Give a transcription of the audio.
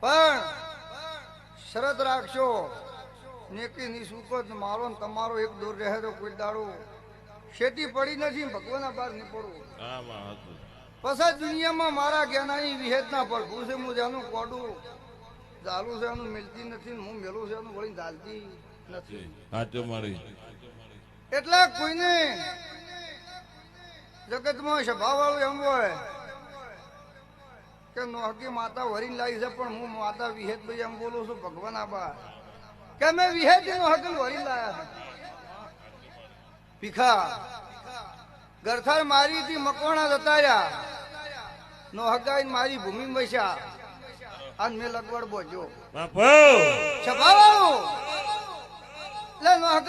પણ શરત રાખશો નેકી ની સુકત મારો ને તમારો એક દૂર રહે તો કોઈ દાડો શેટી પડી નથી ભગવાનના બહાર નહીં પડવું. પછી દુનિયામાં મારા જ્ઞાનાની વિહેત ના પડવું છે. હું જેનું કોડું ચાલુ છે એનું મિલતી નથી, હું મેલું છે એનું વળી ચાલતી નથી. એટલે કોઈને જગતમાં સભા વાળું એમ હોય કે નોહકી માતા વરીને લાવી છે, પણ હું માતા વિહેત ભાઈ એમ બોલું છું ભગવાન આબા કે મેં વિહેત નોહકી વરીને લાયા ભીખા ગરથાર મારી થી મકવાણા જતા રહ્યા નોહકા મારી ભૂમિ બસ્યા આજ મેં લગવડ બોજો સભા વાળું એટલે નોહકા